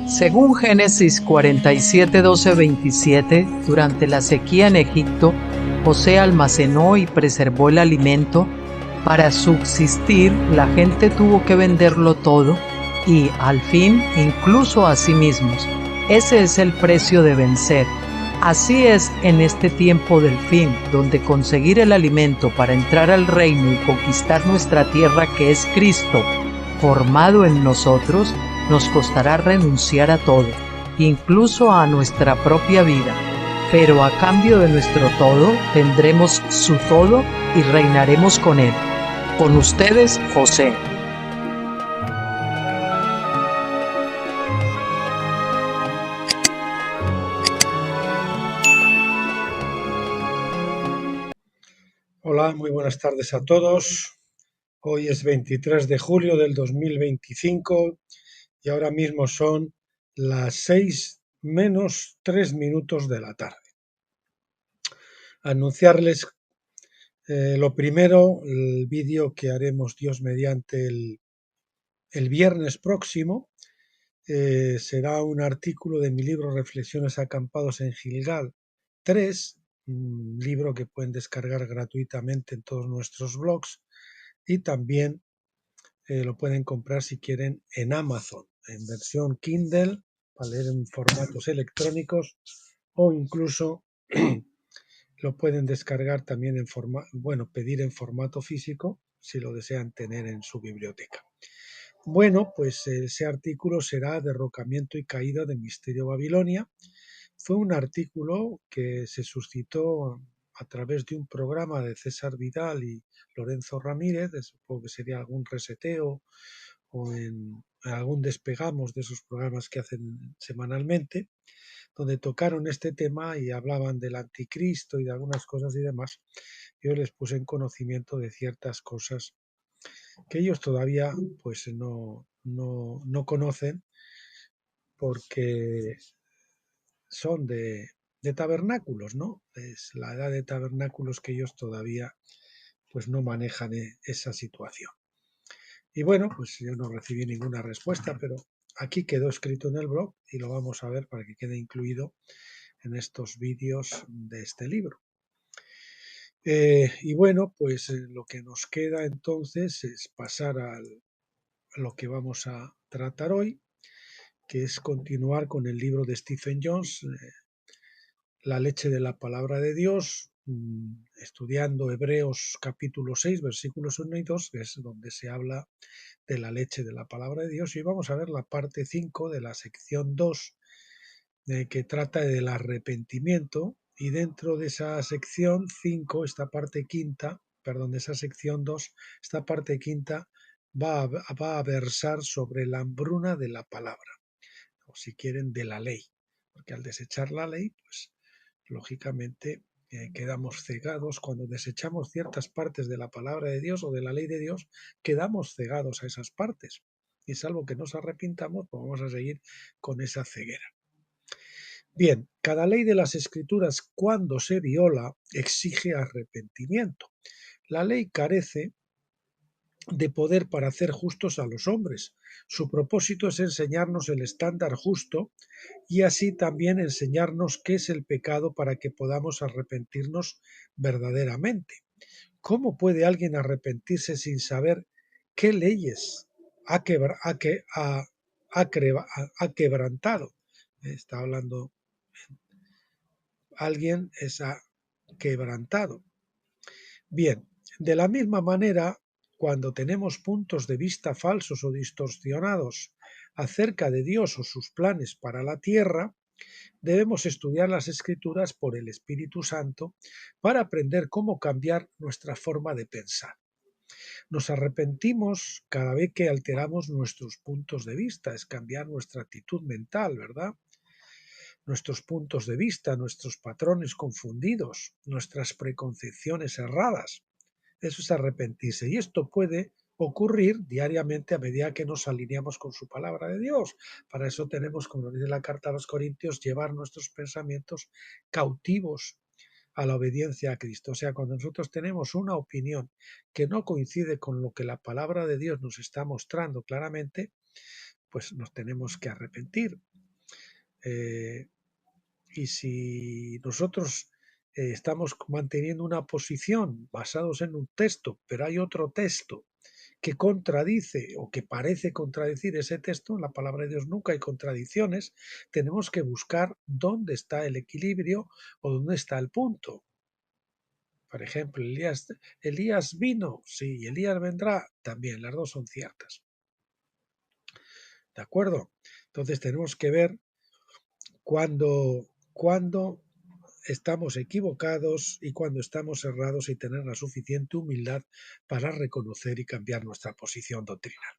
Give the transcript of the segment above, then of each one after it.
Según Génesis 47, 12, 27, durante la sequía en Egipto, José almacenó y preservó el alimento. Para subsistir, la gente tuvo que venderlo todo y, al fin, incluso a sí mismos. Ese es el precio de vencer. Así es en este tiempo del fin, donde conseguir el alimento para entrar al reino y conquistar nuestra tierra, que es Cristo, formado en nosotros, nos costará renunciar a todo, incluso a nuestra propia vida. Pero a cambio de nuestro todo, tendremos su todo y reinaremos con él. Con ustedes, José. Hola, muy buenas tardes a todos. Hoy es 23 de julio del 2025 y ahora mismo son las 6 menos 3 minutos de la tarde. Anunciarles lo primero, el vídeo que haremos Dios mediante el viernes próximo. Será un artículo de mi libro Reflexiones acampados en Gilgal 3, un libro que pueden descargar gratuitamente en todos nuestros blogs, y también lo pueden comprar si quieren en Amazon, en versión Kindle, para leer en formatos electrónicos, o incluso lo pueden descargar también pedir en formato físico si lo desean tener en su biblioteca. Bueno, pues ese artículo será Derrocamiento y caída de Misterio Babilonia. Fue un artículo que se suscitó a través de un programa de César Vidal y Lorenzo Ramírez, supongo que sería algún reseteo o en algún despegamos de esos programas que hacen semanalmente, donde tocaron este tema y hablaban del anticristo y de algunas cosas y demás. Yo les puse en conocimiento de ciertas cosas que ellos todavía pues no conocen, porque son de tabernáculos, ¿no? Es la edad de tabernáculos que ellos todavía pues no manejan esa situación. Y bueno, pues yo no recibí ninguna respuesta, pero aquí quedó escrito en el blog y lo vamos a ver para que quede incluido en estos vídeos de este libro. Y bueno, pues lo que nos queda entonces es pasar a lo que vamos a tratar hoy, que es continuar con el libro de Stephen Jones, La leche de la palabra de Dios, estudiando Hebreos capítulo 6, versículos 1 y 2, que es donde se habla de la leche de la palabra de Dios, y vamos a ver la parte 5 de la sección 2, que trata del arrepentimiento, y dentro de esa sección 5, de esa sección 2, esta parte quinta va a versar sobre la hambruna de la palabra, o si quieren, de la ley, porque al desechar la ley, pues lógicamente quedamos cegados. Cuando desechamos ciertas partes de la palabra de Dios o de la ley de Dios, quedamos cegados a esas partes, y salvo que nos arrepintamos, pues vamos a seguir con esa ceguera. Bien, cada ley de las Escrituras, cuando se viola, exige arrepentimiento. La ley carece de poder para hacer justos a los hombres. Su propósito es enseñarnos el estándar justo y así también enseñarnos qué es el pecado para que podamos arrepentirnos verdaderamente. ¿Cómo puede alguien arrepentirse sin saber qué leyes ha quebrantado? Está hablando, alguien es quebrantado. Bien, de la misma manera, cuando tenemos puntos de vista falsos o distorsionados acerca de Dios o sus planes para la tierra, debemos estudiar las Escrituras por el Espíritu Santo para aprender cómo cambiar nuestra forma de pensar. Nos arrepentimos cada vez que alteramos nuestros puntos de vista, es cambiar nuestra actitud mental, ¿verdad? Nuestros puntos de vista, nuestros patrones confundidos, nuestras preconcepciones erradas. Eso es arrepentirse, y esto puede ocurrir diariamente a medida que nos alineamos con su palabra de Dios. Para eso tenemos, como dice la carta a los Corintios, llevar nuestros pensamientos cautivos a la obediencia a Cristo. O sea, cuando nosotros tenemos una opinión que no coincide con lo que la palabra de Dios nos está mostrando claramente, pues nos tenemos que arrepentir. Y si nosotros estamos manteniendo una posición basados en un texto, pero hay otro texto que contradice o que parece contradecir ese texto, en la palabra de Dios nunca hay contradicciones, tenemos que buscar dónde está el equilibrio o dónde está el punto. Por ejemplo, Elías vino, sí, Elías vendrá, también, las dos son ciertas. ¿De acuerdo? Entonces tenemos que ver cuándo estamos equivocados y cuando estamos errados y tener la suficiente humildad para reconocer y cambiar nuestra posición doctrinal.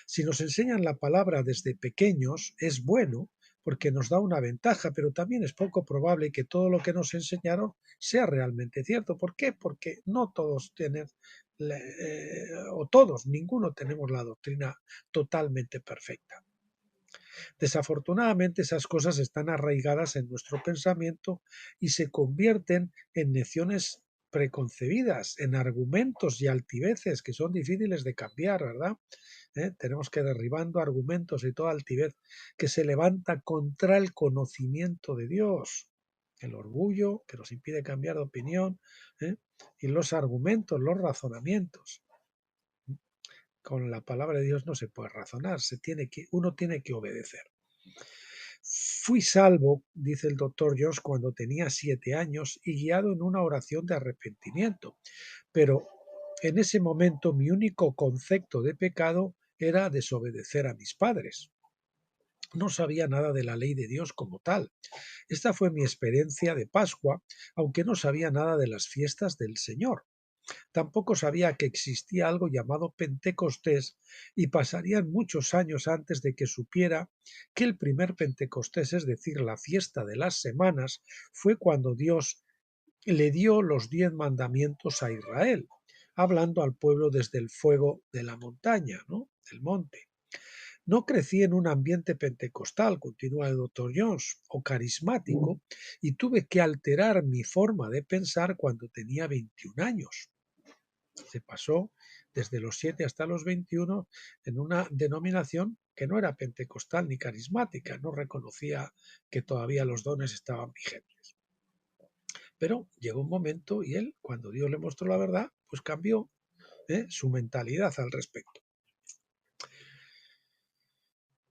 Si nos enseñan la palabra desde pequeños, es bueno porque nos da una ventaja, pero también es poco probable que todo lo que nos enseñaron sea realmente cierto. ¿Por qué? Porque no todos tienen, o todos, ninguno tenemos la doctrina totalmente perfecta. Desafortunadamente esas cosas están arraigadas en nuestro pensamiento y se convierten en nociones preconcebidas, en argumentos y altiveces que son difíciles de cambiar, ¿verdad? Tenemos que derribando argumentos y toda altivez que se levanta contra el conocimiento de Dios, el orgullo que nos impide cambiar de opinión, ¿eh? Y los argumentos, los razonamientos. Con la palabra de Dios no se puede razonar, uno tiene que obedecer. Fui salvo, dice el doctor Jones, cuando tenía 7 años y guiado en una oración de arrepentimiento, pero en ese momento mi único concepto de pecado era desobedecer a mis padres. No sabía nada de la ley de Dios como tal. Esta fue mi experiencia de Pascua, aunque no sabía nada de las fiestas del Señor. Tampoco sabía que existía algo llamado Pentecostés y pasarían muchos años antes de que supiera que el primer Pentecostés, es decir, la fiesta de las semanas, fue cuando Dios le dio los 10 mandamientos a Israel, hablando al pueblo desde el fuego de la montaña, ¿no? Del monte. No crecí en un ambiente pentecostal, continúa el doctor Jones, o carismático, y tuve que alterar mi forma de pensar cuando tenía 21 años. Se pasó desde los 7 hasta los 21 en una denominación que no era pentecostal ni carismática, no reconocía que todavía los dones estaban vigentes. Pero llegó un momento y él, cuando Dios le mostró la verdad, pues cambió su mentalidad al respecto.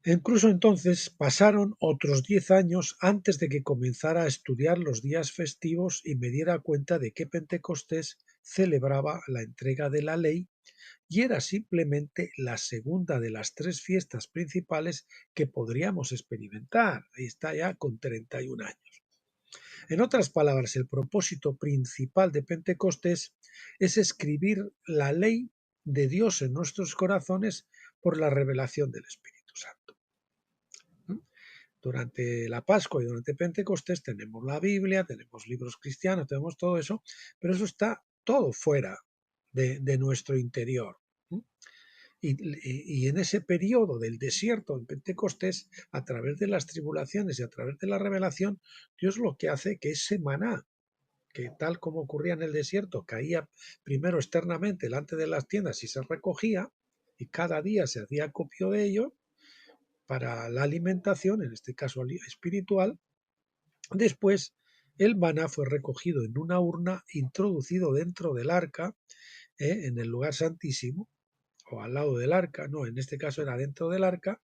Incluso entonces pasaron otros 10 años antes de que comenzara a estudiar los días festivos y me diera cuenta de que Pentecostés celebraba la entrega de la ley y era simplemente la segunda de las 3 fiestas principales que podríamos experimentar. Ahí está ya con 31 años. En otras palabras, el propósito principal de Pentecostés es escribir la ley de Dios en nuestros corazones por la revelación del Espíritu Santo. Durante la Pascua y durante Pentecostés tenemos la Biblia, tenemos libros cristianos, tenemos todo eso, pero eso está todo fuera de nuestro interior. Y en ese periodo del desierto en Pentecostés, a través de las tribulaciones y a través de la revelación, Dios lo que hace que ese maná, que tal como ocurría en el desierto, caía primero externamente delante de las tiendas y se recogía, y cada día se hacía acopio de ello para la alimentación, en este caso espiritual. Después el maná fue recogido en una urna, introducido dentro del arca, en el lugar santísimo, o al lado del arca, no, en este caso era dentro del arca,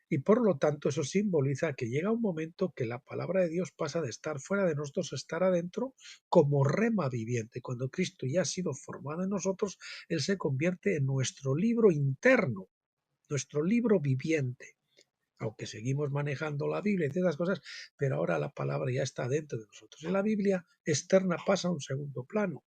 y por lo tanto eso simboliza que llega un momento que la palabra de Dios pasa de estar fuera de nosotros a estar adentro como rema viviente. Cuando Cristo ya ha sido formado en nosotros, Él se convierte en nuestro libro interno, nuestro libro viviente. Aunque seguimos manejando la Biblia y todas esas cosas, pero ahora la palabra ya está dentro de nosotros. Y la Biblia externa pasa a un segundo plano.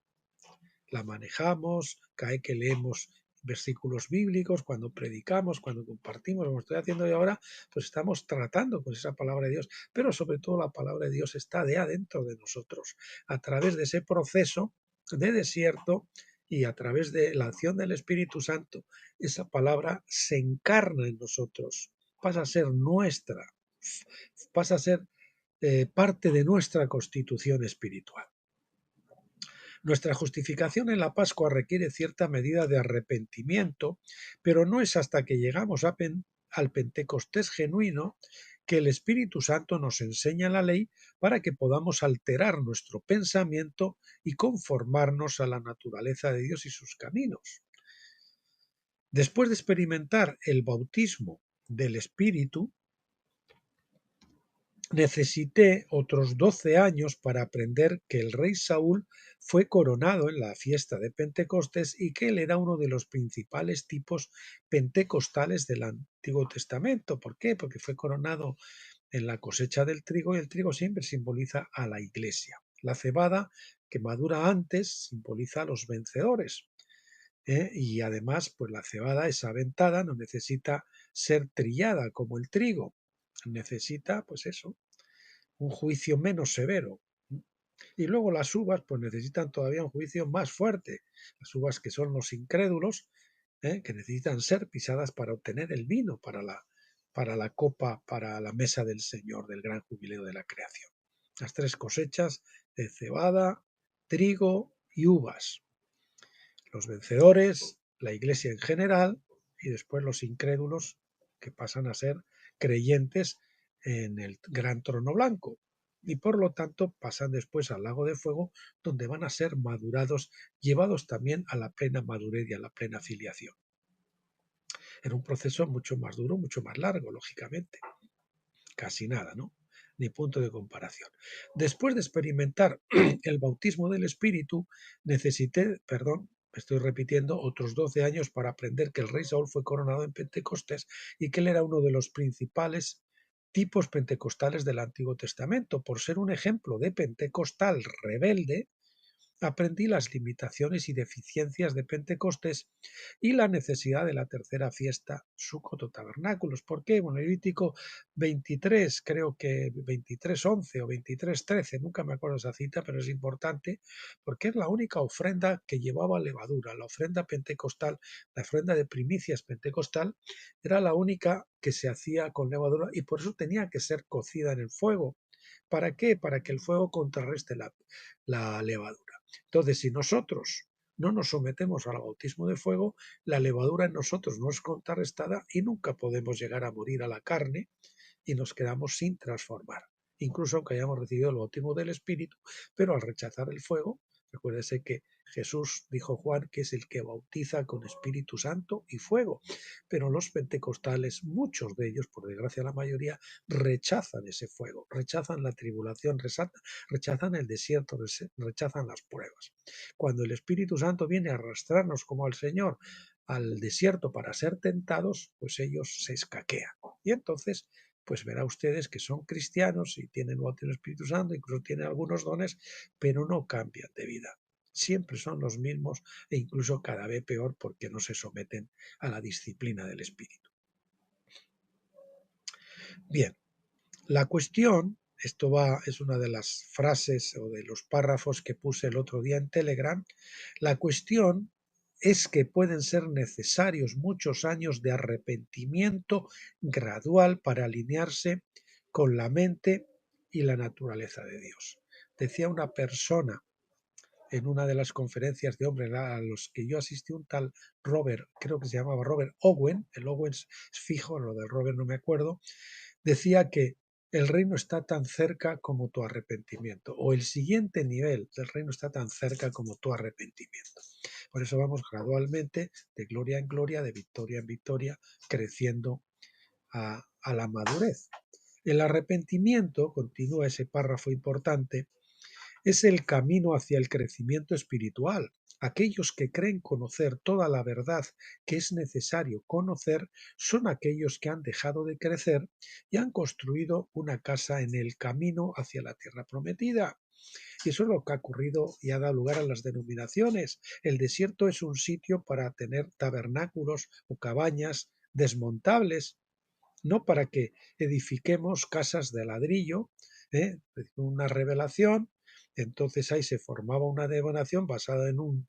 La manejamos, cae que leemos versículos bíblicos, cuando predicamos, cuando compartimos, como estoy haciendo yo ahora, pues estamos tratando con esa palabra de Dios, pero sobre todo la palabra de Dios está de adentro de nosotros, a través de ese proceso de desierto y a través de la acción del Espíritu Santo, esa palabra se encarna en nosotros, pasa a ser nuestra, pasa a ser parte de nuestra constitución espiritual. Nuestra justificación en la Pascua requiere cierta medida de arrepentimiento, pero no es hasta que llegamos al Pentecostés genuino que el Espíritu Santo nos enseña la ley para que podamos alterar nuestro pensamiento y conformarnos a la naturaleza de Dios y sus caminos. Después de experimentar el bautismo del Espíritu, necesité otros 12 años para aprender que el rey Saúl fue coronado en la fiesta de Pentecostés y que él era uno de los principales tipos pentecostales del Antiguo Testamento. ¿Por qué? Porque fue coronado en la cosecha del trigo y el trigo siempre simboliza a la iglesia. La cebada, que madura antes, simboliza a los vencedores. Y además, pues la cebada es aventada, no necesita ser trillada como el trigo. Necesita, pues eso, un juicio menos severo. Y luego las uvas, pues necesitan todavía un juicio más fuerte. Las uvas que son los incrédulos, que necesitan ser pisadas para obtener el vino para la copa, para la mesa del Señor, del gran jubileo de la creación. Las tres cosechas de cebada, trigo y uvas. Los vencedores, la iglesia en general, y después los incrédulos que pasan a ser creyentes en el gran trono blanco. Y por lo tanto pasan después al lago de fuego, donde van a ser madurados, llevados también a la plena madurez y a la plena filiación. Era un proceso mucho más duro, mucho más largo, lógicamente. Casi nada, ¿no? Ni punto de comparación. Después de experimentar el bautismo del Espíritu, necesité, perdón, me estoy repitiendo, otros 12 años para aprender que el rey Saúl fue coronado en Pentecostés y que él era uno de los principales tipos pentecostales del Antiguo Testamento. Por ser un ejemplo de pentecostal rebelde, aprendí las limitaciones y deficiencias de Pentecostés y la necesidad de la tercera fiesta, Sucot o Tabernáculos. ¿Por qué? Bueno, Levítico 23, creo que 23:11 o 23:13, nunca me acuerdo esa cita, pero es importante, porque es la única ofrenda que llevaba levadura. La ofrenda pentecostal, la ofrenda de primicias pentecostal, era la única que se hacía con levadura y por eso tenía que ser cocida en el fuego. ¿Para qué? Para que el fuego contrarreste la levadura. Entonces, si nosotros no nos sometemos al bautismo de fuego, la levadura en nosotros no es contrarrestada y nunca podemos llegar a morir a la carne y nos quedamos sin transformar. Incluso aunque hayamos recibido el bautismo del Espíritu, pero al rechazar el fuego, recuérdese que Jesús dijo Juan que es el que bautiza con Espíritu Santo y fuego, pero los pentecostales, muchos de ellos, por desgracia la mayoría, rechazan ese fuego, rechazan la tribulación, rechazan el desierto, rechazan las pruebas. Cuando el Espíritu Santo viene a arrastrarnos como al Señor al desierto para ser tentados, pues ellos se escaquean. Y entonces pues verá ustedes que son cristianos y tienen el bautismo del Espíritu Santo, incluso tienen algunos dones, pero no cambian de vida. Siempre son los mismos e incluso cada vez peor porque no se someten a la disciplina del Espíritu. Bien, la cuestión, es una de las frases o de los párrafos que puse el otro día en Telegram, la cuestión es que pueden ser necesarios muchos años de arrepentimiento gradual para alinearse con la mente y la naturaleza de Dios. Decía una persona en una de las conferencias de hombres a los que yo asistí, un tal Robert, creo que se llamaba Robert Owen, el Owen es fijo, lo del Robert no me acuerdo, decía que el reino está tan cerca como tu arrepentimiento, o el siguiente nivel del reino está tan cerca como tu arrepentimiento. Por eso vamos gradualmente, de gloria en gloria, de victoria en victoria, creciendo a la madurez. El arrepentimiento, continúa ese párrafo importante, es el camino hacia el crecimiento espiritual. Aquellos que creen conocer toda la verdad que es necesario conocer son aquellos que han dejado de crecer y han construido una casa en el camino hacia la tierra prometida. Y eso es lo que ha ocurrido y ha dado lugar a las denominaciones. El desierto es un sitio para tener tabernáculos o cabañas desmontables, no para que edifiquemos casas de ladrillo, una revelación. Entonces ahí se formaba una denominación basada en un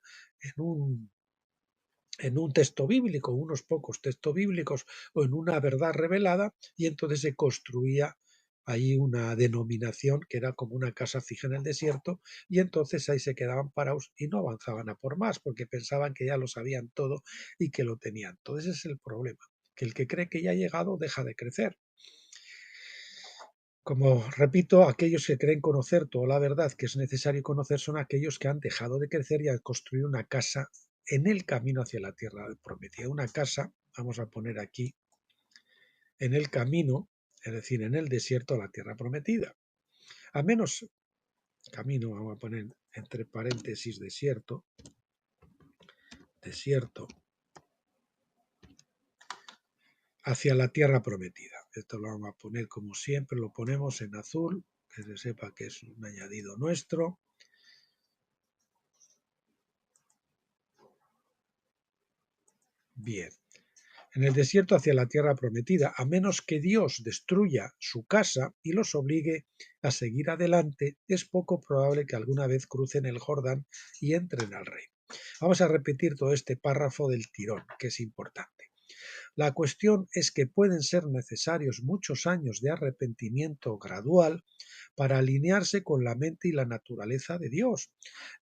texto bíblico, unos pocos textos bíblicos o en una verdad revelada, y entonces se construía ahí una denominación que era como una casa fija en el desierto, y entonces ahí se quedaban parados y no avanzaban a por más, porque pensaban que ya lo sabían todo y que lo tenían todo. Ese es el problema, que el que cree que ya ha llegado deja de crecer. Como repito, aquellos que creen conocer toda la verdad que es necesario conocer son aquellos que han dejado de crecer y han construido una casa en el camino hacia la tierra prometida. Una casa, vamos a poner aquí, en el camino, es decir, en el desierto a la tierra prometida. A menos camino, vamos a poner entre paréntesis desierto, desierto, hacia la tierra prometida. Esto lo vamos a poner como siempre, lo ponemos en azul, que se sepa que es un añadido nuestro. Bien. En el desierto hacia la tierra prometida, a menos que Dios destruya su casa y los obligue a seguir adelante, es poco probable que alguna vez crucen el Jordán y entren al reino. Vamos a repetir todo este párrafo del tirón, que es importante. La cuestión es que pueden ser necesarios muchos años de arrepentimiento gradual para alinearse con la mente y la naturaleza de Dios.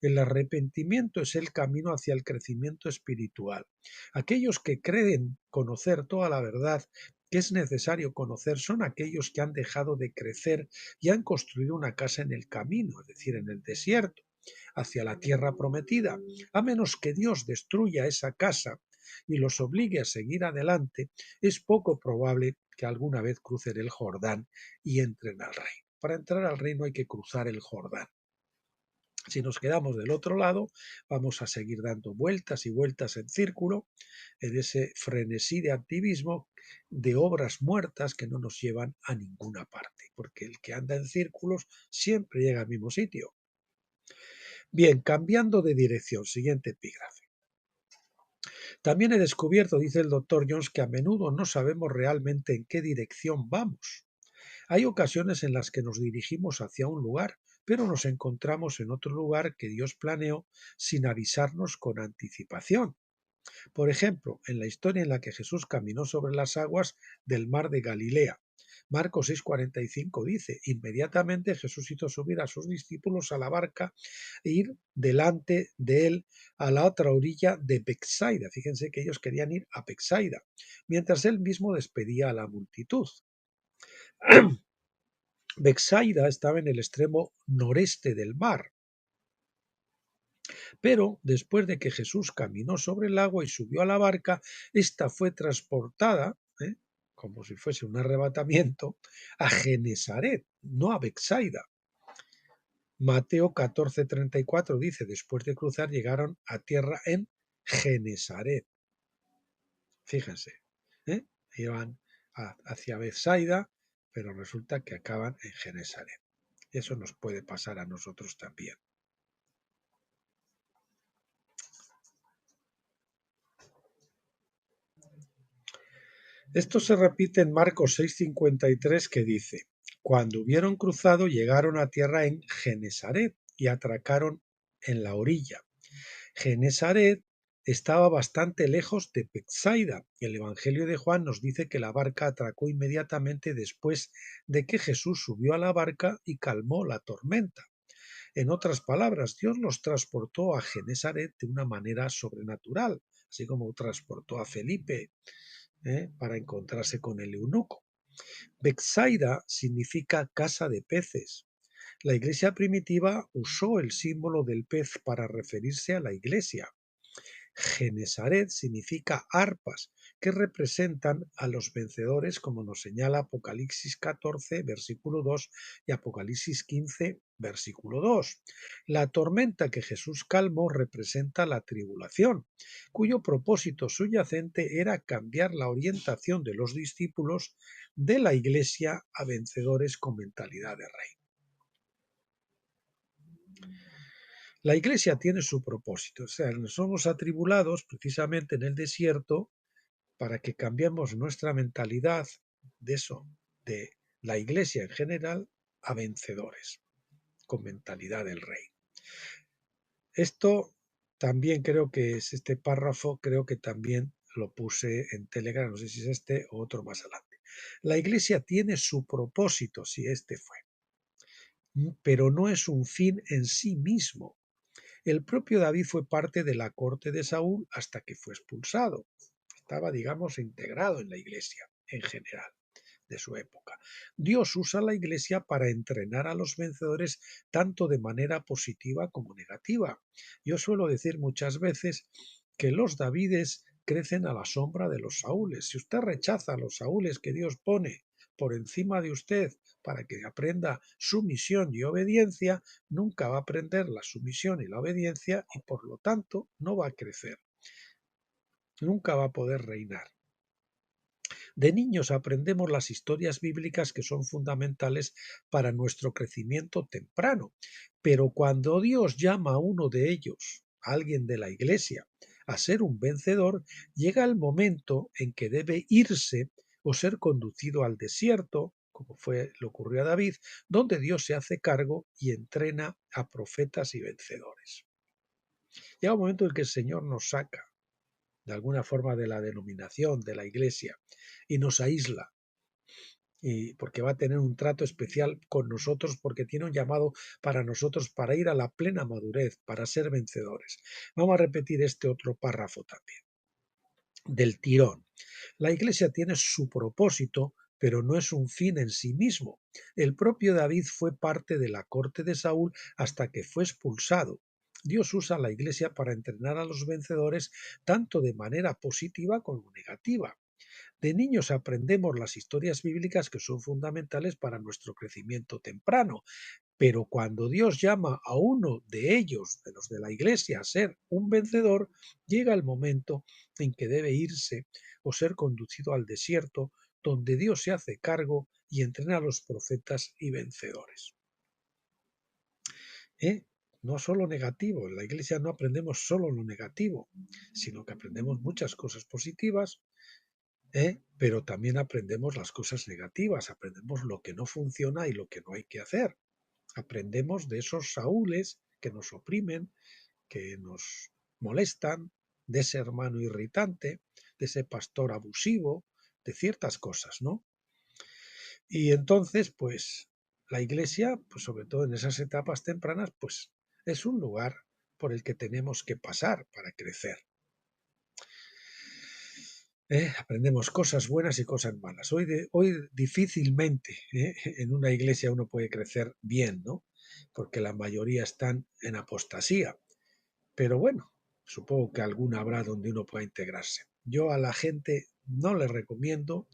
El arrepentimiento es el camino hacia el crecimiento espiritual. Aquellos que creen conocer toda la verdad que es necesario conocer son aquellos que han dejado de crecer y han construido una casa en el camino, es decir, en el desierto, hacia la tierra prometida. A menos que Dios destruya esa casa y los obligue a seguir adelante, es poco probable que alguna vez crucen el Jordán y entren al reino. Para entrar al reino hay que cruzar el Jordán. Si nos quedamos del otro lado, vamos a seguir dando vueltas y vueltas en círculo, en ese frenesí de activismo, de obras muertas que no nos llevan a ninguna parte, porque el que anda en círculos siempre llega al mismo sitio. Bien, cambiando de dirección, siguiente epígrafe. También he descubierto, dice el doctor Jones, que a menudo no sabemos realmente en qué dirección vamos. Hay ocasiones en las que nos dirigimos hacia un lugar, pero nos encontramos en otro lugar que Dios planeó sin avisarnos con anticipación. Por ejemplo, en la historia en la que Jesús caminó sobre las aguas del mar de Galilea. Marcos 6:45 dice, inmediatamente Jesús hizo subir a sus discípulos a la barca e ir delante de él a la otra orilla de Betsaida. Fíjense que ellos querían ir a Betsaida, mientras él mismo despedía a la multitud. Betsaida estaba en el extremo noreste del mar, pero después de que Jesús caminó sobre el agua y subió a la barca, ésta fue transportada, como si fuese un arrebatamiento, a Genesaret, no a Betsaida. Mateo 14:34 dice, después de cruzar llegaron a tierra en Genesaret. Fíjense, iban hacia Betsaida, pero resulta que acaban en Genesaret. Eso nos puede pasar a nosotros también. Esto se repite en Marcos 6:53 que dice, cuando hubieron cruzado llegaron a tierra en Genesaret y atracaron en la orilla. Genesaret estaba bastante lejos de Betsaida. El Evangelio de Juan nos dice que la barca atracó inmediatamente después de que Jesús subió a la barca y calmó la tormenta. En otras palabras, Dios los transportó a Genesaret de una manera sobrenatural, así como transportó a Felipe para encontrarse con el eunuco. Betsaida significa casa de peces. La iglesia primitiva usó el símbolo del pez para referirse a la iglesia. Genesaret significa arpas, que representan a los vencedores, como nos señala Apocalipsis 14, versículo 2 y Apocalipsis 15, versículo 2. La tormenta que Jesús calmó representa la tribulación, cuyo propósito subyacente era cambiar la orientación de los discípulos de la iglesia a vencedores con mentalidad de rey. La iglesia tiene su propósito, o sea, somos atribulados precisamente en el desierto para que cambiemos nuestra mentalidad de eso, de la iglesia en general, a vencedores, con mentalidad del rey. Esto también creo que es este párrafo, creo que también lo puse en Telegram, no sé si es este o otro más adelante. La iglesia tiene su propósito, si este fue, pero no es un fin en sí mismo. El propio David fue parte de la corte de Saúl hasta que fue expulsado. Estaba, digamos, integrado en la iglesia en general. de su época. Dios usa la Iglesia para entrenar a los vencedores tanto de manera positiva como negativa. Yo suelo decir muchas veces que los Davides crecen a la sombra de los Saúles. Si usted rechaza a los Saúles que Dios pone por encima de usted para que aprenda sumisión y obediencia, nunca va a aprender la sumisión y la obediencia y por lo tanto no va a crecer. Nunca va a poder reinar. De niños aprendemos las historias bíblicas que son fundamentales para nuestro crecimiento temprano, pero cuando Dios llama a uno de ellos, a alguien de la iglesia, a ser un vencedor, llega el momento en que debe irse o ser conducido al desierto, como le ocurrió a David, donde Dios se hace cargo y entrena a profetas y vencedores. Llega un momento en que el Señor nos saca de alguna forma de la denominación de la iglesia y nos aísla, y porque va a tener un trato especial con nosotros, porque tiene un llamado para nosotros para ir a la plena madurez, para ser vencedores. Vamos a repetir este otro párrafo también, del tirón. La iglesia tiene su propósito, pero no es un fin en sí mismo. El propio David fue parte de la corte de Saúl hasta que fue expulsado. Dios usa la iglesia para entrenar a los vencedores tanto de manera positiva como negativa. De niños aprendemos las historias bíblicas que son fundamentales para nuestro crecimiento temprano, pero cuando Dios llama a uno de ellos, de los de la iglesia, a ser un vencedor, llega el momento en que debe irse o ser conducido al desierto, donde Dios se hace cargo y entrena a los profetas y vencedores. No solo negativo, en la iglesia no aprendemos solo lo negativo, sino que aprendemos muchas cosas positivas, pero también aprendemos las cosas negativas, aprendemos lo que no funciona y lo que no hay que hacer. Aprendemos de esos Saúles que nos oprimen, que nos molestan, de ese hermano irritante, de ese pastor abusivo, de ciertas cosas, ¿no? Y entonces, pues, la iglesia, pues sobre todo en esas etapas tempranas, pues es un lugar por el que tenemos que pasar para crecer. Aprendemos cosas buenas y cosas malas. Hoy difícilmente en una iglesia uno puede crecer bien, ¿no? Porque la mayoría están en apostasía. Pero bueno, supongo que alguna habrá donde uno pueda integrarse. Yo a la gente no les recomiendo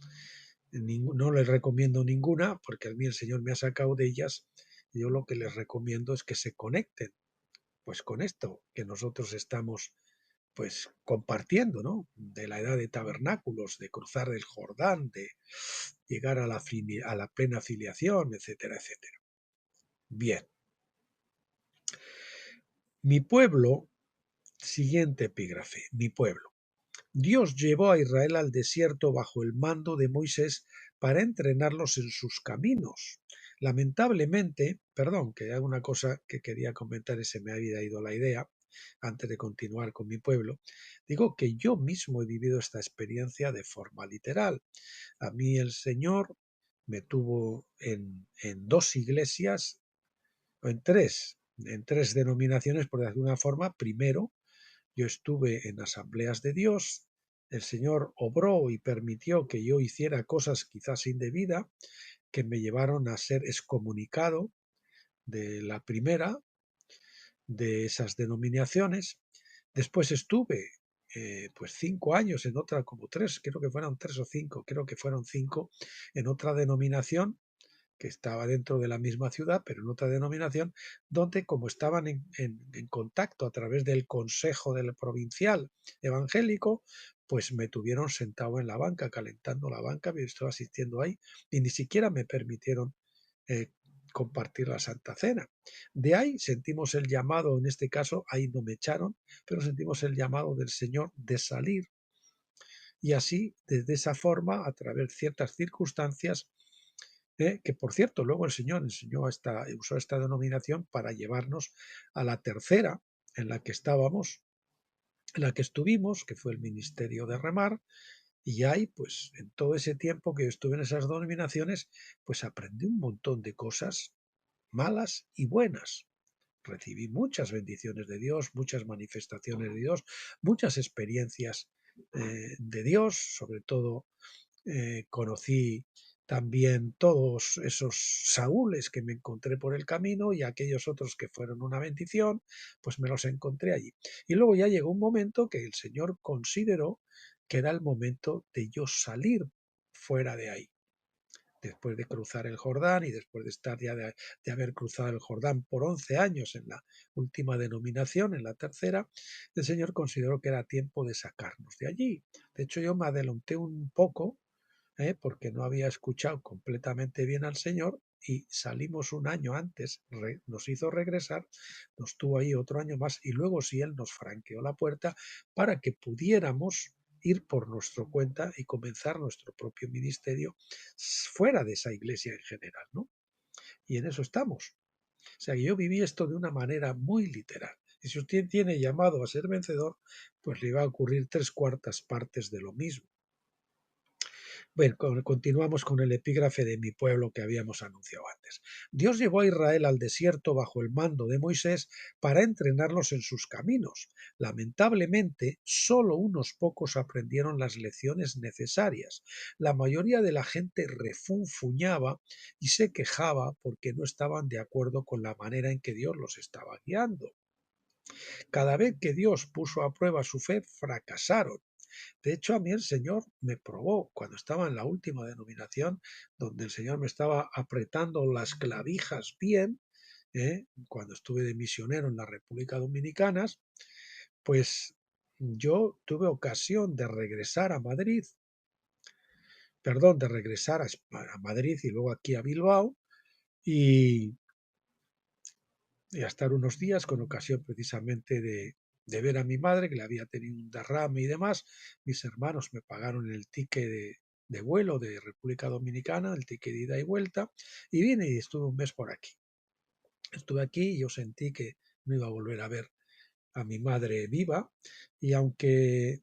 ninguna, porque a mí el Señor me ha sacado de ellas. Yo lo que les recomiendo es que se conecten, pues con esto que nosotros estamos pues compartiendo, ¿no? De la edad de tabernáculos, de cruzar el Jordán, de llegar a la plena filiación, etcétera, etcétera. Bien. Mi pueblo, siguiente epígrafe, mi pueblo. Dios llevó a Israel al desierto bajo el mando de Moisés para entrenarlos en sus caminos. Lamentablemente, perdón, que hay una cosa que quería comentar y se me había ido la idea antes de continuar con mi pueblo. Digo que yo mismo he vivido esta experiencia de forma literal. A mí el Señor me tuvo en dos iglesias, o en tres denominaciones, por de alguna forma. Primero, yo estuve en asambleas de Dios, el Señor obró y permitió que yo hiciera cosas quizás indebidas que me llevaron a ser excomunicado de la primera de esas denominaciones. Después estuve pues 5 años en otra, como tres, creo que fueron 3 o 5, creo que fueron 5, en otra denominación que estaba dentro de la misma ciudad, pero en otra denominación, donde como estaban en contacto a través del Consejo del Provincial Evangélico, pues me tuvieron sentado en la banca, calentando la banca, yo estaba asistiendo ahí, y ni siquiera me permitieron eh, compartir la Santa Cena. De ahí sentimos el llamado, en este caso, ahí no me echaron, pero sentimos el llamado del Señor de salir. Y así, desde esa forma, a través de ciertas circunstancias, que por cierto, luego el Señor usó esta denominación para llevarnos a la tercera en la que estábamos, en la que estuvimos, que fue el ministerio de remar, y ahí, pues, en todo ese tiempo que yo estuve en esas denominaciones, pues aprendí un montón de cosas malas y buenas. Recibí muchas bendiciones de Dios, muchas manifestaciones de Dios, muchas experiencias de Dios, sobre todo conocí también todos esos Saúles que me encontré por el camino y aquellos otros que fueron una bendición, pues me los encontré allí. Y luego ya llegó un momento que el Señor consideró que era el momento de yo salir fuera de ahí. Después de cruzar el Jordán y después de estar ya de haber cruzado el Jordán por 11 años en la última denominación, en la tercera, el Señor consideró que era tiempo de sacarnos de allí. De hecho, yo me adelanté un poco, porque no había escuchado completamente bien al Señor y salimos un año antes, nos hizo regresar, nos tuvo ahí otro año más y luego sí Él nos franqueó la puerta para que pudiéramos ir por nuestra cuenta y comenzar nuestro propio ministerio fuera de esa iglesia en general, ¿no? Y en eso estamos. O sea, yo viví esto de una manera muy literal. Y si usted tiene llamado a ser vencedor, pues le va a ocurrir 3/4 partes de lo mismo. Bueno, continuamos con el epígrafe de mi pueblo que habíamos anunciado antes. Dios llevó a Israel al desierto bajo el mando de Moisés para entrenarlos en sus caminos. Lamentablemente, solo unos pocos aprendieron las lecciones necesarias. La mayoría de la gente refunfuñaba y se quejaba porque no estaban de acuerdo con la manera en que Dios los estaba guiando. Cada vez que Dios puso a prueba su fe, fracasaron. De hecho, a mí el Señor me probó cuando estaba en la última denominación, donde el Señor me estaba apretando las clavijas bien, cuando estuve de misionero en la República Dominicana, pues yo tuve ocasión de regresar a Madrid, perdón, de regresar a Madrid y luego aquí a Bilbao y, y a estar unos días con ocasión precisamente de ver a mi madre, que le había tenido un derrame y demás. Mis hermanos me pagaron el ticket de vuelo de República Dominicana, el ticket de ida y vuelta, y vine y estuve un mes por aquí. Estuve aquí y yo sentí que no iba a volver a ver a mi madre viva, y aunque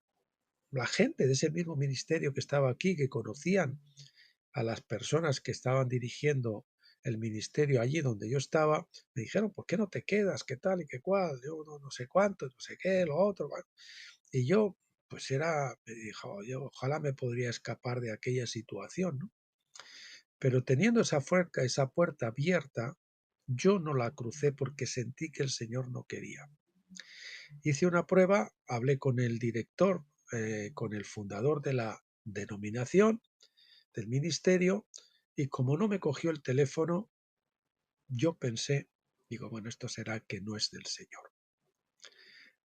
la gente de ese mismo ministerio que estaba aquí, que conocían a las personas que estaban dirigiendo el ministerio allí donde yo estaba, me dijeron, ¿por qué no te quedas? ¿Qué tal y qué cual? Yo no sé cuánto, no sé qué, lo otro. Bueno. Y yo, pues me dijo, yo ojalá me podría escapar de aquella situación, ¿no? Pero teniendo esa puerta abierta, yo no la crucé porque sentí que el Señor no quería. Hice una prueba, hablé con el director, con el fundador de la denominación, del ministerio, y como no me cogió el teléfono, yo pensé, digo, bueno, esto será que no es del Señor.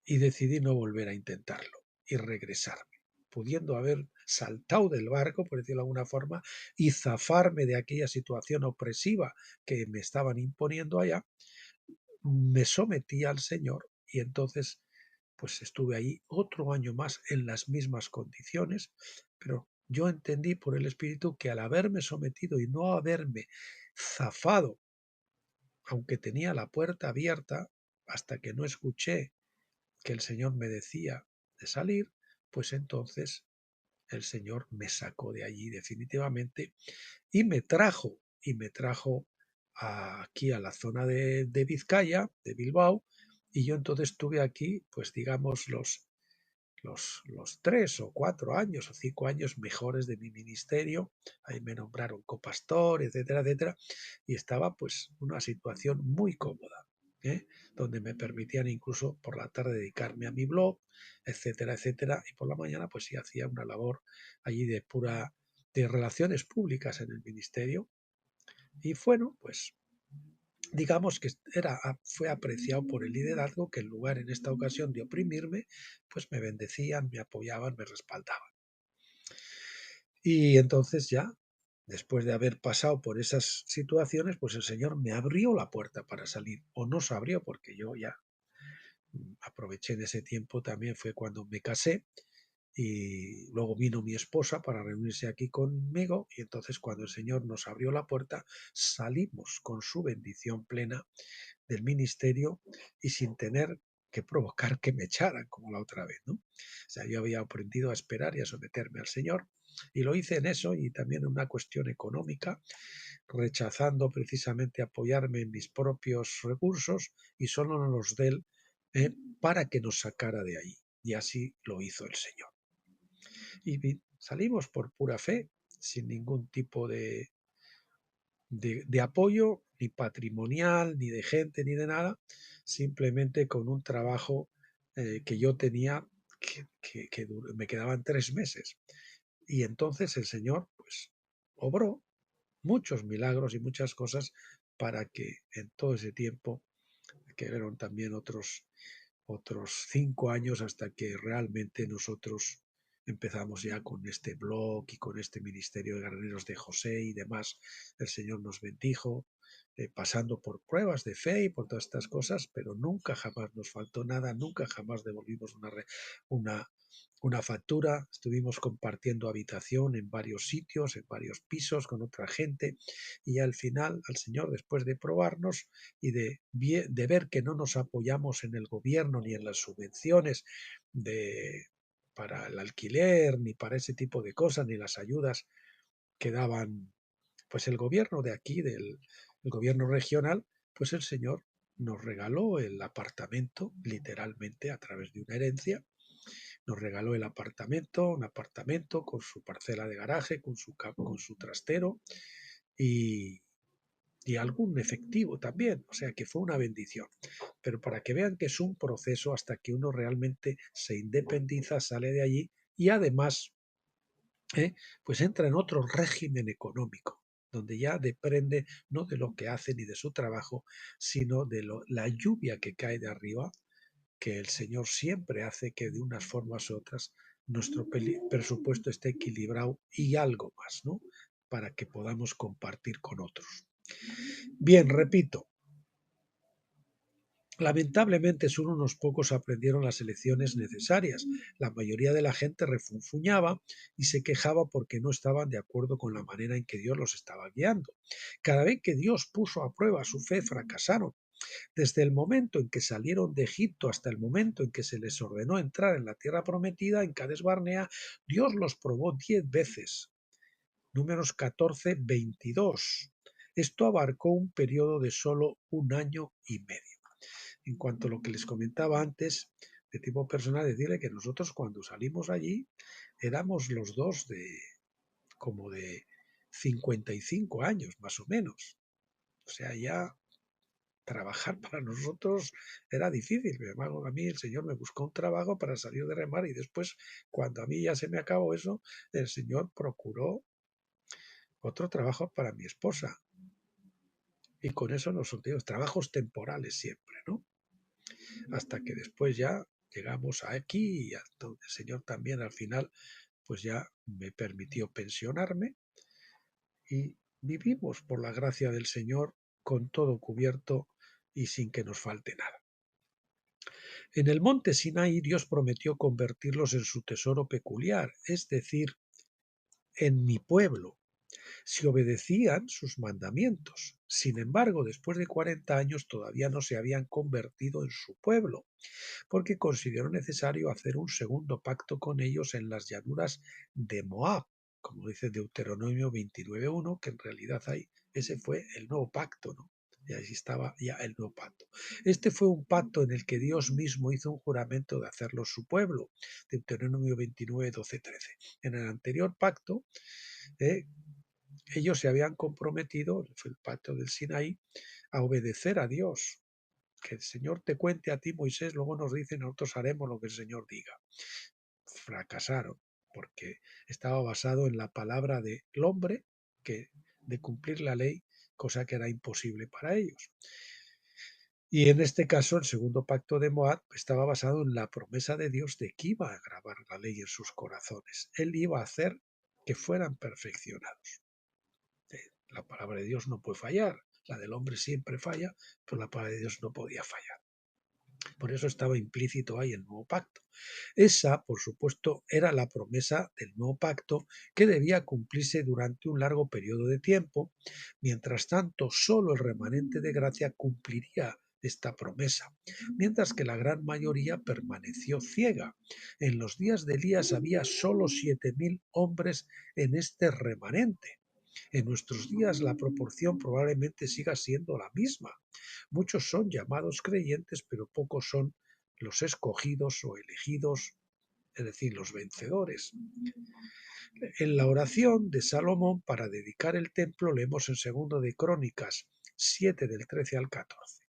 Y decidí no volver a intentarlo y regresarme, pudiendo haber saltado del barco, por decirlo de alguna forma, y zafarme de aquella situación opresiva que me estaban imponiendo allá. Me sometí al Señor y entonces pues estuve ahí otro año más en las mismas condiciones, pero yo entendí por el Espíritu que al haberme sometido y no haberme zafado, aunque tenía la puerta abierta, hasta que no escuché que el Señor me decía de salir, pues entonces el Señor me sacó de allí definitivamente y me trajo aquí a la zona de Vizcaya, de Bilbao, y yo entonces estuve aquí, pues digamos, los 3 o 4 años o 5 años mejores de mi ministerio. Ahí me nombraron copastor, etcétera, etcétera, y estaba pues una situación muy cómoda, donde me permitían incluso por la tarde dedicarme a mi blog, etcétera, etcétera, y por la mañana pues sí hacía una labor allí de relaciones públicas en el ministerio. Y bueno, pues digamos que fue apreciado por el liderazgo, que en lugar en esta ocasión de oprimirme, pues me bendecían, me apoyaban, me respaldaban. Y entonces ya, después de haber pasado por esas situaciones, pues el Señor me abrió la puerta para salir, o no se abrió, porque yo ya aproveché en ese tiempo, también fue cuando me casé, y luego vino mi esposa para reunirse aquí conmigo, y entonces cuando el Señor nos abrió la puerta, salimos con su bendición plena del ministerio y sin tener que provocar que me echaran como la otra vez, ¿no? O sea, yo había aprendido a esperar y a someterme al Señor, y lo hice en eso y también en una cuestión económica, rechazando precisamente apoyarme en mis propios recursos y solo en los de Él, para que nos sacara de ahí. Y así lo hizo el Señor. Y salimos por pura fe sin ningún tipo de apoyo, ni patrimonial, ni de gente, ni de nada, simplemente con un trabajo que yo tenía que me quedaban 3 meses. Y entonces el Señor, pues, obró muchos milagros y muchas cosas para que en todo ese tiempo, que eran también otros 5 años hasta que realmente nosotros empezamos ya con este blog y con este ministerio de Guerreros de José y demás. El Señor nos bendijo, pasando por pruebas de fe y por todas estas cosas, pero nunca jamás nos faltó nada, nunca jamás devolvimos una, una factura. Estuvimos compartiendo habitación en varios sitios, en varios pisos con otra gente, y al final al Señor, después de probarnos y de ver que no nos apoyamos en el gobierno ni en las subvenciones para el alquiler, ni para ese tipo de cosas, ni las ayudas que daban pues el gobierno de aquí, el gobierno regional, pues el Señor nos regaló el apartamento, literalmente a través de una herencia. Nos regaló el apartamento, un apartamento con su parcela de garaje, con su trastero y, y algún efectivo también, o sea que fue una bendición. Pero para que vean que es un proceso hasta que uno realmente se independiza, sale de allí y además pues entra en otro régimen económico, donde ya depende no de lo que hace ni de su trabajo, sino de la lluvia que cae de arriba, que el Señor siempre hace que de unas formas u otras nuestro presupuesto esté equilibrado y algo más, ¿no? Para que podamos compartir con otros. Bien, repito, lamentablemente solo unos pocos aprendieron las lecciones necesarias. La mayoría de la gente refunfuñaba y se quejaba porque no estaban de acuerdo con la manera en que Dios los estaba guiando. Cada vez que Dios puso a prueba su fe, fracasaron. Desde el momento en que salieron de Egipto hasta el momento en que se les ordenó entrar en la tierra prometida, en Cades Barnea, Dios los probó 10 veces. Números 14, 22. Esto abarcó un periodo de solo 1 año y medio. En cuanto a lo que les comentaba antes, de tipo personal, decirle que nosotros cuando salimos allí éramos los dos como de 55 años, más o menos. O sea, ya trabajar para nosotros era difícil. A mí el Señor me buscó un trabajo para salir de remar y después, cuando a mí ya se me acabó eso, el Señor procuró otro trabajo para mi esposa. Y con eso nos soltamos trabajos temporales siempre, ¿no? Hasta que después ya llegamos aquí y el Señor también al final pues ya me permitió pensionarme y vivimos por la gracia del Señor con todo cubierto y sin que nos falte nada. En el monte Sinaí Dios prometió convertirlos en su tesoro peculiar, es decir, en mi pueblo, si obedecían sus mandamientos. Sin embargo, después de 40 años todavía no se habían convertido en su pueblo, porque consideró necesario hacer un segundo pacto con ellos en las llanuras de Moab, como dice Deuteronomio 29.1, que en realidad ese fue el nuevo pacto, ¿no? Y ahí estaba ya el nuevo pacto. Este fue un pacto en el que Dios mismo hizo un juramento de hacerlo su pueblo, Deuteronomio 29, 12, 13. En el anterior pacto, ellos se habían comprometido, fue el pacto del Sinaí, a obedecer a Dios. Que el Señor te cuente a ti, Moisés, luego nos dice, nosotros haremos lo que el Señor diga. Fracasaron, porque estaba basado en la palabra del hombre, de cumplir la ley, cosa que era imposible para ellos. Y en este caso, el segundo pacto de Moab estaba basado en la promesa de Dios de que iba a grabar la ley en sus corazones. Él iba a hacer que fueran perfeccionados. La palabra de Dios no puede fallar, la del hombre siempre falla, pero la palabra de Dios no podía fallar. Por eso estaba implícito ahí el nuevo pacto. Esa, por supuesto, era la promesa del nuevo pacto que debía cumplirse durante un largo periodo de tiempo. Mientras tanto, solo el remanente de gracia cumpliría esta promesa, mientras que la gran mayoría permaneció ciega. En los días de Elías había solo 7.000 hombres en este remanente. En nuestros días la proporción probablemente siga siendo la misma. Muchos son llamados creyentes, pero pocos son los escogidos o elegidos es decir, los vencedores. En la oración de Salomón para dedicar el templo leemos en 2 de Crónicas 7 del 13 al 14.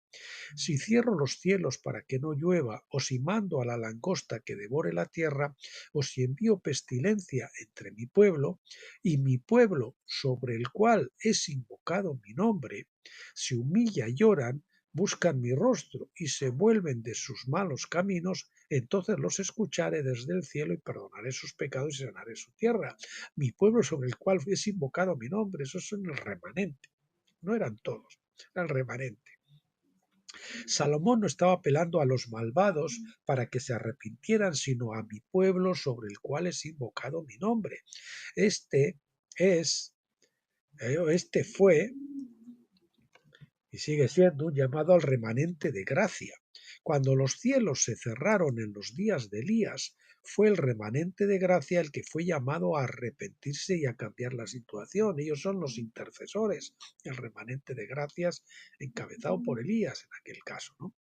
Si cierro los cielos para que no llueva, o si mando a la langosta que devore la tierra, o si envío pestilencia entre mi pueblo, y mi pueblo sobre el cual es invocado mi nombre, se humilla y lloran, buscan mi rostro y se vuelven de sus malos caminos, entonces los escucharé desde el cielo y perdonaré sus pecados y sanaré su tierra. Mi pueblo sobre el cual es invocado mi nombre, esos son el remanente. No eran todos, era el remanente. Salomón no estaba apelando a los malvados para que se arrepintieran, sino a mi pueblo sobre el cual es invocado mi nombre. Este es, este fue y sigue siendo un llamado al remanente de gracia. Cuando los cielos se cerraron en los días de Elías, fue el remanente de gracia el que fue llamado a arrepentirse y a cambiar la situación. Ellos son los intercesores, el remanente de gracias encabezado por Elías en aquel caso, ¿no?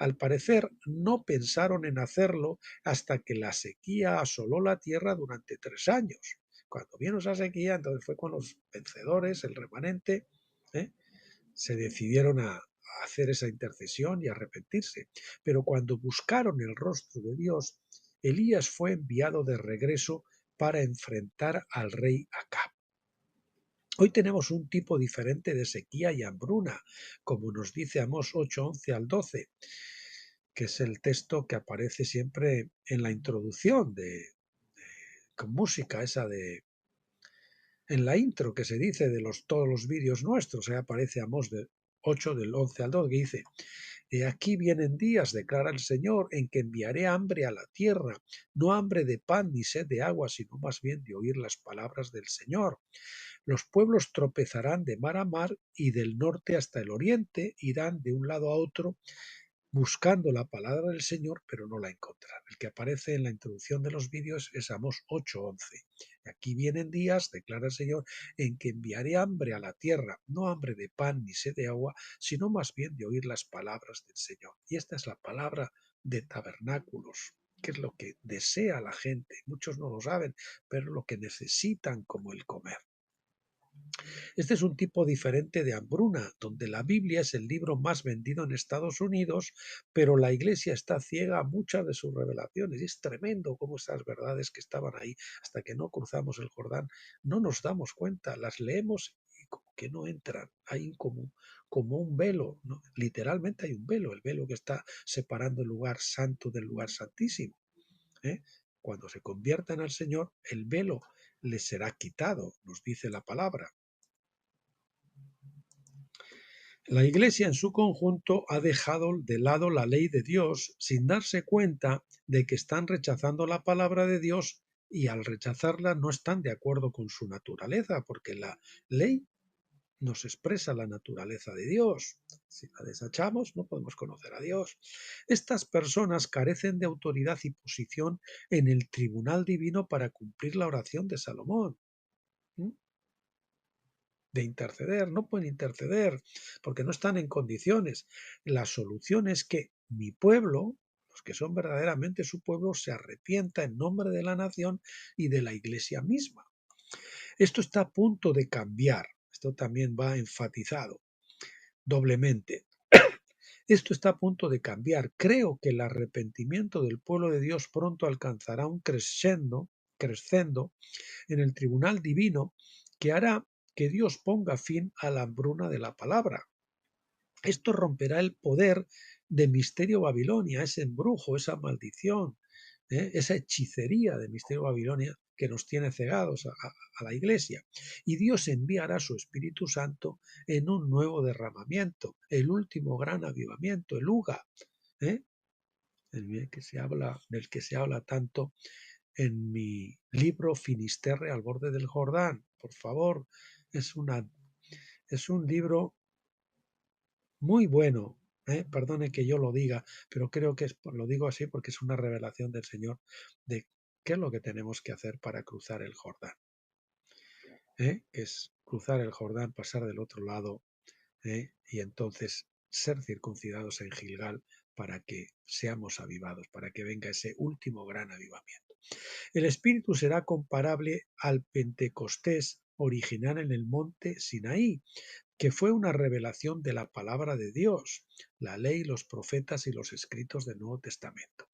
Al parecer, no pensaron en hacerlo hasta que la sequía asoló la tierra durante 3 años. Cuando vino esa sequía, entonces fue con los vencedores, el remanente, ¿eh? Se decidieron a hacer esa intercesión y a arrepentirse. Pero cuando buscaron el rostro de Dios, Elías fue enviado de regreso para enfrentar al rey Acab. Hoy tenemos un tipo diferente de sequía y hambruna, como nos dice Amós 8, 11 al 12, que es el texto que aparece siempre en la introducción con música esa en la intro que se dice de todos los vídeos nuestros, aparece Amós 8 del 11 al 12, que dice: aquí vienen días, declara el Señor, en que enviaré hambre a la tierra, no hambre de pan ni sed de agua, sino más bien de oír las palabras del Señor. Los pueblos tropezarán de mar a mar y del norte hasta el oriente, irán de un lado a otro buscando la palabra del Señor, pero no la encontrarán. El que aparece en la introducción de los vídeos es Amós 8:11. Aquí vienen días, declara el Señor, en que enviaré hambre a la tierra, no hambre de pan ni sed de agua, sino más bien de oír las palabras del Señor. Y esta es la palabra de tabernáculos, que es lo que desea la gente. Muchos no lo saben, pero lo que necesitan como el comer. Este es un tipo diferente de hambruna, donde la Biblia es el libro más vendido en Estados Unidos, pero la Iglesia está ciega a muchas de sus revelaciones. Y es tremendo cómo estas verdades que estaban ahí hasta que no cruzamos el Jordán, no nos damos cuenta, las leemos y como que no entran. Hay como un velo, ¿no? Literalmente hay un velo, el velo que está separando el lugar santo del lugar santísimo, ¿eh? Cuando se conviertan al Señor, el velo les será quitado, nos dice la palabra. La Iglesia en su conjunto ha dejado de lado la ley de Dios sin darse cuenta de que están rechazando la palabra de Dios, y al rechazarla no están de acuerdo con su naturaleza, porque la ley nos expresa la naturaleza de Dios. Si la desechamos, no podemos conocer a Dios. Estas personas carecen de autoridad y posición en el tribunal divino para cumplir la oración de Salomón. De interceder, no pueden interceder porque no están en condiciones. La solución es que mi pueblo, los que son verdaderamente su pueblo, se arrepienta en nombre de la nación y de la Iglesia misma. Esto está a punto de cambiar, esto también va enfatizado doblemente. Esto está a punto de cambiar. Creo que el arrepentimiento del pueblo de Dios pronto alcanzará un crescendo en el tribunal divino que hará que Dios ponga fin a la hambruna de la palabra. Esto romperá el poder de Misterio Babilonia, ese embrujo, esa maldición, esa hechicería de Misterio Babilonia que nos tiene cegados a la Iglesia. Y Dios enviará su Espíritu Santo en un nuevo derramamiento, el último gran avivamiento, el UGA, del que se habla tanto en mi libro Finisterre al borde del Jordán. Por favor, es un libro muy bueno. Perdone que yo lo diga, pero creo que lo digo así porque es una revelación del Señor de qué es lo que tenemos que hacer para cruzar el Jordán. Es cruzar el Jordán, pasar del otro lado, y entonces ser circuncidados en Gilgal para que seamos avivados, para que venga ese último gran avivamiento. El Espíritu será comparable al Pentecostés original en el monte Sinaí, que fue una revelación de la palabra de Dios, la ley, los profetas y los escritos del Nuevo Testamento.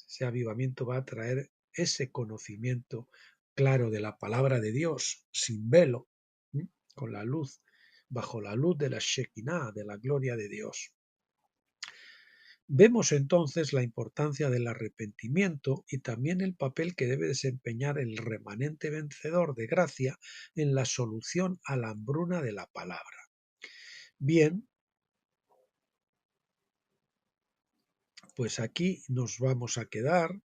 Ese avivamiento va a traer ese conocimiento claro de la palabra de Dios, sin velo, con la luz, bajo la luz de la Shekinah, de la gloria de Dios. Vemos entonces la importancia del arrepentimiento y también el papel que debe desempeñar el remanente vencedor de gracia en la solución a la hambruna de la palabra. Bien, pues aquí nos vamos a quedar.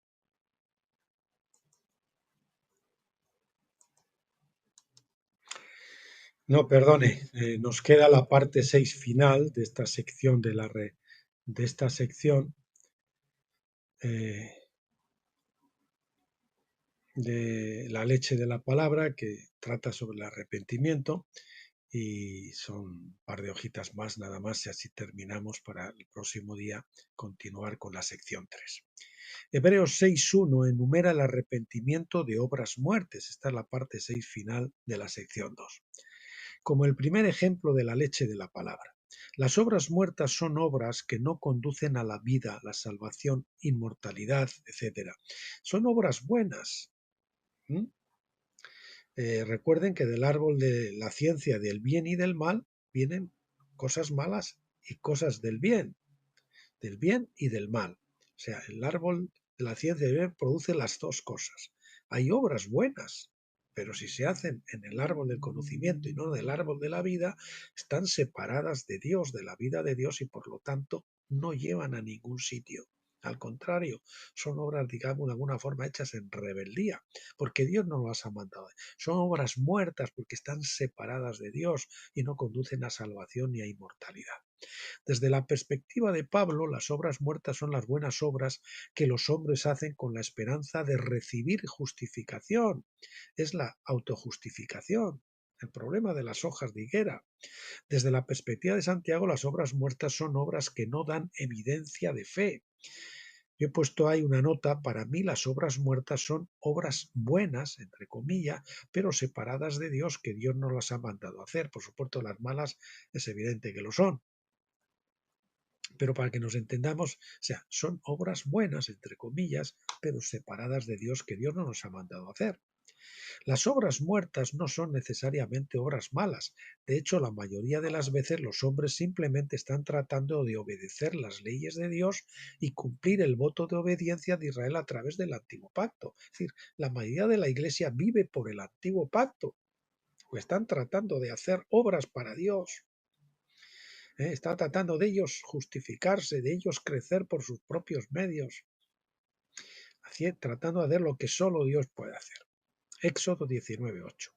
No, perdone, nos queda la parte 6 final de esta sección de la leche de la palabra, que trata sobre el arrepentimiento, y son un par de hojitas más nada más, y así terminamos para el próximo día continuar con la sección 3. Hebreos 6.1 enumera el arrepentimiento de obras muertes. Esta es la parte 6 final de la sección 2. Como el primer ejemplo de la leche de la palabra. Las obras muertas son obras que no conducen a la vida, la salvación, inmortalidad, etc. Son obras buenas. Recuerden que del árbol de la ciencia del bien y del mal vienen cosas malas y cosas del bien y del mal. O sea, el árbol de la ciencia del bien produce las dos cosas. Hay obras buenas, pero si se hacen en el árbol del conocimiento y no en el árbol de la vida, están separadas de Dios, de la vida de Dios, y por lo tanto no llevan a ningún sitio. Al contrario, son obras, digamos, de alguna forma hechas en rebeldía, porque Dios no las ha mandado. Son obras muertas porque están separadas de Dios y no conducen a salvación ni a inmortalidad. Desde la perspectiva de Pablo, las obras muertas son las buenas obras que los hombres hacen con la esperanza de recibir justificación. Es la autojustificación, el problema de las hojas de higuera. Desde la perspectiva de Santiago, las obras muertas son obras que no dan evidencia de fe. Yo he puesto ahí una nota: para mí las obras muertas son obras buenas, entre comillas, pero separadas de Dios, que Dios no las ha mandado a hacer. Por supuesto, las malas es evidente que lo son. Pero para que nos entendamos, o sea, son obras buenas, entre comillas, pero separadas de Dios, que Dios no nos ha mandado a hacer. Las obras muertas no son necesariamente obras malas. De hecho, la mayoría de las veces los hombres simplemente están tratando de obedecer las leyes de Dios y cumplir el voto de obediencia de Israel a través del antiguo pacto. Es decir, la mayoría de la iglesia vive por el antiguo pacto, o están tratando de hacer obras para Dios. Está tratando de ellos justificarse, de ellos crecer por sus propios medios, tratando de hacer lo que solo Dios puede hacer. Éxodo 19:8.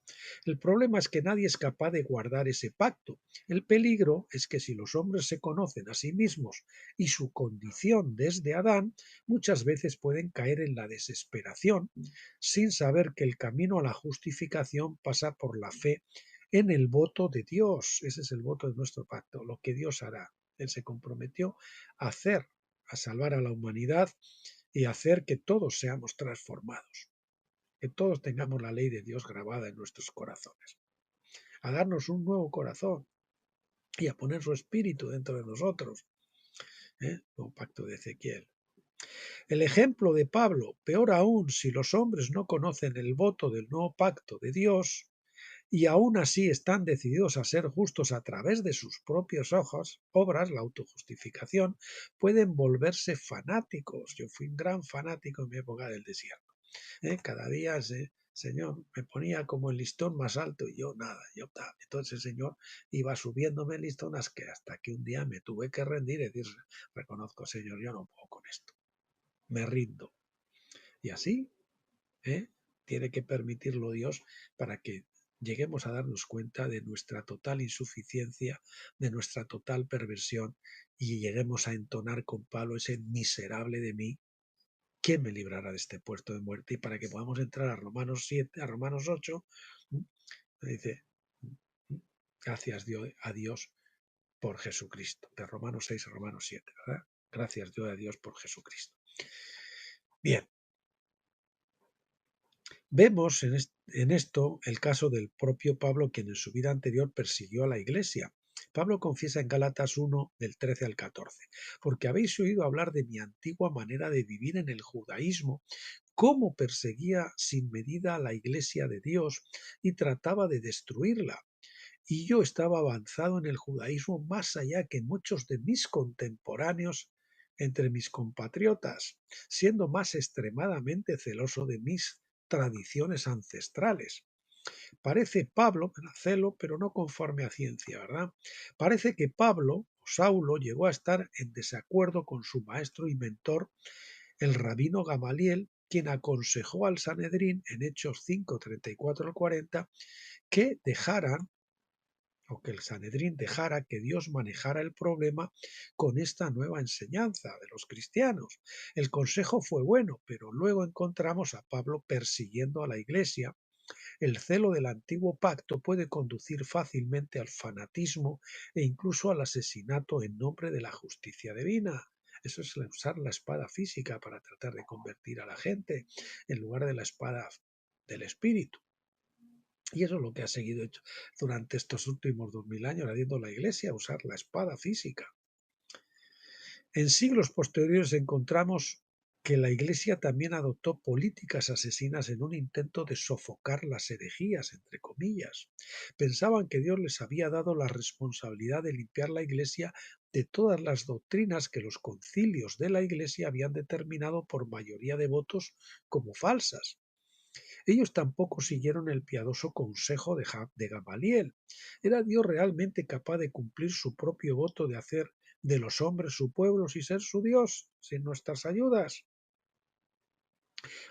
El problema es que nadie es capaz de guardar ese pacto. El peligro es que si los hombres se conocen a sí mismos y su condición desde Adán, muchas veces pueden caer en la desesperación sin saber que el camino a la justificación pasa por la fe en el voto de Dios. Ese es el voto de nuestro pacto, lo que Dios hará. Él se comprometió a hacer, a salvar a la humanidad y a hacer que todos seamos transformados, que todos tengamos la ley de Dios grabada en nuestros corazones, a darnos un nuevo corazón y a poner su espíritu dentro de nosotros. Nuevo pacto de Ezequiel. El ejemplo de Pablo: peor aún, si los hombres no conocen el voto del nuevo pacto de Dios y aún así están decididos a ser justos a través de sus propias obras, la autojustificación, pueden volverse fanáticos. Yo fui un gran fanático en mi época del desierto. Cada día, Señor, me ponía como el listón más alto y yo nada, entonces el Señor iba subiéndome el listón hasta que un día me tuve que rendir y decir: reconozco, Señor, yo no puedo con esto, me rindo. Y así tiene que permitirlo Dios, para que lleguemos a darnos cuenta de nuestra total insuficiencia, de nuestra total perversión, y lleguemos a entonar con Pablo ese miserable de mí, ¿quién me librará de este puerto de muerte? Y para que podamos entrar a Romanos 7, a Romanos 8, dice: gracias a Dios por Jesucristo, de Romanos 6 a Romanos 7, ¿verdad? Gracias doy a Dios por Jesucristo. Bien, vemos en esto el caso del propio Pablo, quien en su vida anterior persiguió a la iglesia. Pablo confiesa en Gálatas 1, del 13 al 14, porque habéis oído hablar de mi antigua manera de vivir en el judaísmo, cómo perseguía sin medida a la iglesia de Dios y trataba de destruirla. Y yo estaba avanzado en el judaísmo más allá que muchos de mis contemporáneos entre mis compatriotas, siendo más extremadamente celoso de mis tradiciones ancestrales. Parece Pablo, me da celo, pero no conforme a ciencia, ¿verdad? Parece que Pablo o Saulo llegó a estar en desacuerdo con su maestro y mentor, el rabino Gamaliel, quien aconsejó al Sanedrín en Hechos 5, 34 al 40 que dejaran o que el Sanedrín dejara que Dios manejara el problema con esta nueva enseñanza de los cristianos. El consejo fue bueno, pero luego encontramos a Pablo persiguiendo a la iglesia. El celo del antiguo pacto puede conducir fácilmente al fanatismo e incluso al asesinato en nombre de la justicia divina. Eso es usar la espada física para tratar de convertir a la gente en lugar de la espada del espíritu. Y eso es lo que ha seguido hecho durante estos últimos 2000 años, haciendo la Iglesia usar la espada física. En siglos posteriores encontramos que la Iglesia también adoptó políticas asesinas en un intento de sofocar las herejías, entre comillas. Pensaban que Dios les había dado la responsabilidad de limpiar la Iglesia de todas las doctrinas que los concilios de la Iglesia habían determinado por mayoría de votos como falsas. Ellos tampoco siguieron el piadoso consejo de Gamaliel. ¿Era Dios realmente capaz de cumplir su propio voto de hacer de los hombres su pueblo y ser su Dios sin nuestras ayudas?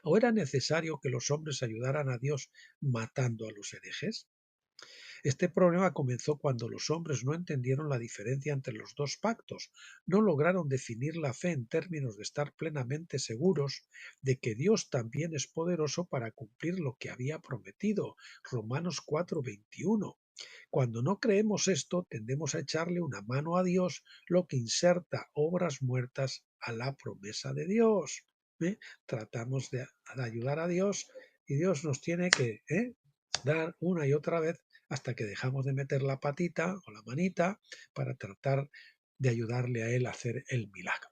¿O era necesario que los hombres ayudaran a Dios matando a los herejes? Este problema comenzó cuando los hombres no entendieron la diferencia entre los dos pactos, no lograron definir la fe en términos de estar plenamente seguros de que Dios también es poderoso para cumplir lo que había prometido. Romanos 4:21. Cuando no creemos esto, tendemos a echarle una mano a Dios, lo que inserta obras muertas a la promesa de Dios. Tratamos de ayudar a Dios y Dios nos tiene que dar una y otra vez hasta que dejamos de meter la patita o la manita para tratar de ayudarle a Él a hacer el milagro.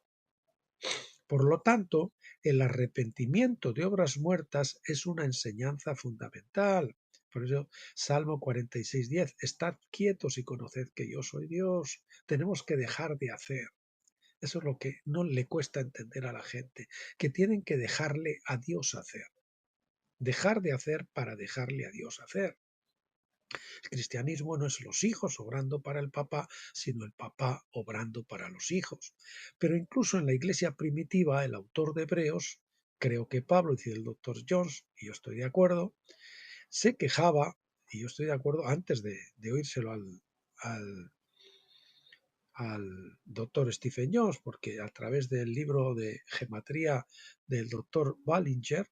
Por lo tanto, el arrepentimiento de obras muertas es una enseñanza fundamental. Por eso, Salmo 46:10, estad quietos y conoced que yo soy Dios. Tenemos que dejar de hacer. Eso es lo que no le cuesta entender a la gente, que tienen que dejarle a Dios hacer. Dejar de hacer para dejarle a Dios hacer. El cristianismo no es los hijos obrando para el papá, sino el papá obrando para los hijos. Pero incluso en la iglesia primitiva, el autor de Hebreos, creo que Pablo, dice el doctor Jones, y yo estoy de acuerdo, se quejaba, y yo estoy de acuerdo, antes de oírselo al doctor Stephen Jones, porque a través del libro de gematría del doctor Ballinger,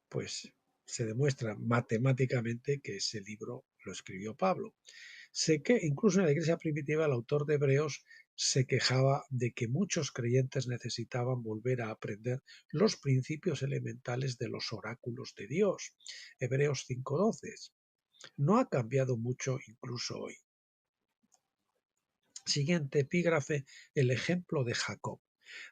pues se demuestra matemáticamente que ese libro lo escribió Pablo. Sé que incluso en la iglesia primitiva el autor de Hebreos se quejaba de que muchos creyentes necesitaban volver a aprender los principios elementales de los oráculos de Dios. Hebreos 5:12. No ha cambiado mucho incluso hoy. Siguiente epígrafe, el ejemplo de Jacob.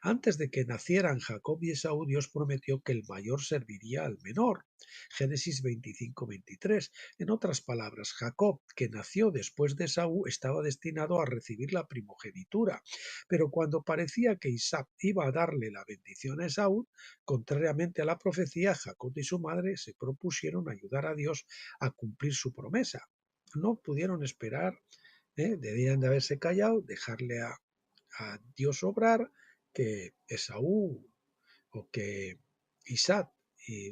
Antes de que nacieran Jacob y Esaú, Dios prometió que el mayor serviría al menor. Génesis 25:23. En otras palabras, Jacob, que nació después de Esaú, estaba destinado a recibir la primogenitura. Pero cuando parecía que Isaac iba a darle la bendición a Esaú, contrariamente a la profecía, Jacob y su madre se propusieron ayudar a Dios a cumplir su promesa. No pudieron esperar, debían de haberse callado, dejarle a Dios obrar, que Esaú o que Isaac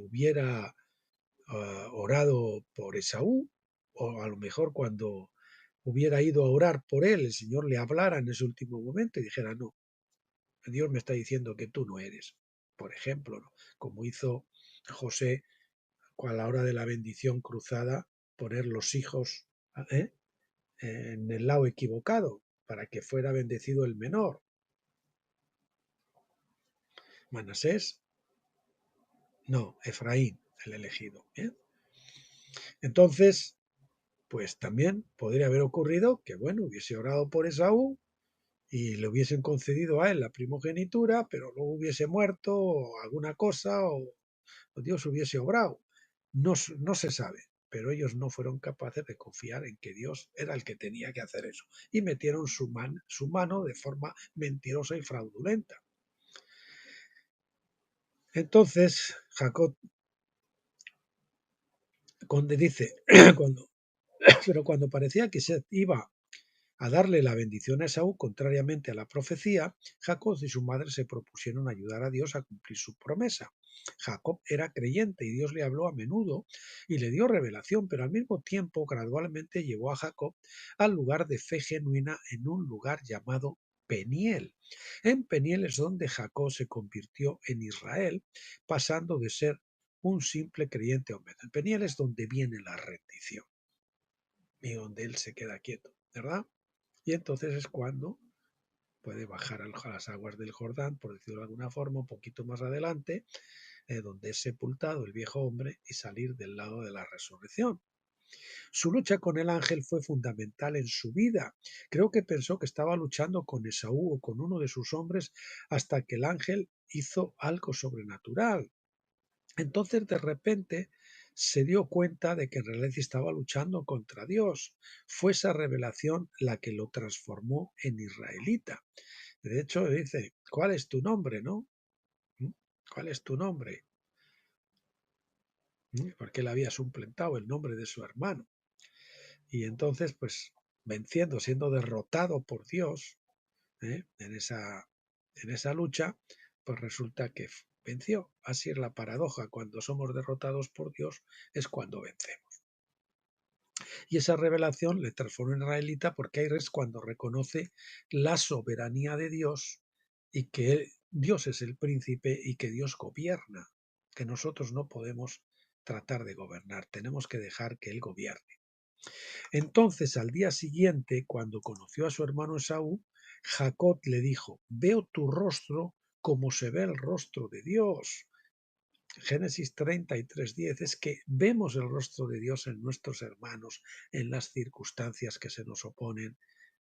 hubiera orado por Esaú, o a lo mejor cuando hubiera ido a orar por él, el Señor le hablara en ese último momento y dijera, no, Dios me está diciendo que tú no eres, por ejemplo, ¿no? Como hizo José a la hora de la bendición cruzada, poner los hijos en el lado equivocado para que fuera bendecido el menor. Manasés, no, Efraín, el elegido. ¿Bien? Entonces, pues también podría haber ocurrido que, bueno, hubiese orado por Esaú y le hubiesen concedido a él la primogenitura, pero luego hubiese muerto o alguna cosa o Dios hubiese obrado. No, no se sabe, pero ellos no fueron capaces de confiar en que Dios era el que tenía que hacer eso y metieron su mano de forma mentirosa y fraudulenta. Entonces, Jacob dice, cuando, pero cuando parecía que se iba a darle la bendición a Esaú, contrariamente a la profecía, Jacob y su madre se propusieron ayudar a Dios a cumplir su promesa. Jacob era creyente y Dios le habló a menudo y le dio revelación, pero al mismo tiempo gradualmente llevó a Jacob al lugar de fe genuina en un lugar llamado Peniel. En Peniel es donde Jacob se convirtió en Israel, pasando de ser un simple creyente a un En Peniel es donde viene la rendición y donde él se queda quieto, ¿verdad? Y entonces es cuando puede bajar a las aguas del Jordán, por decirlo de alguna forma, un poquito más adelante, donde es sepultado el viejo hombre y salir del lado de la resurrección. Su lucha con el ángel fue fundamental en su vida. Creo que pensó que estaba luchando con Esaú o con uno de sus hombres hasta que el ángel hizo algo sobrenatural. Entonces de repente se dio cuenta de que en realidad estaba luchando contra Dios. Fue esa revelación la que lo transformó en israelita. De hecho, dice, ¿cuál es tu nombre, no? ¿Mm? ¿Cuál es tu nombre? Porque él había suplantado el nombre de su hermano. Y entonces, pues, venciendo, siendo derrotado por Dios en esa lucha, pues resulta que venció. Así es la paradoja. Cuando somos derrotados por Dios es cuando vencemos. Y esa revelación le transformó en israelita porque ahí es cuando reconoce la soberanía de Dios y que Dios es el príncipe y que Dios gobierna, que nosotros no podemos tratar de gobernar, tenemos que dejar que Él gobierne. Entonces, al día siguiente, cuando conoció a su hermano Esaú, Jacob le dijo, veo tu rostro como se ve el rostro de Dios. Génesis 33:10 es que vemos el rostro de Dios en nuestros hermanos, en las circunstancias que se nos oponen,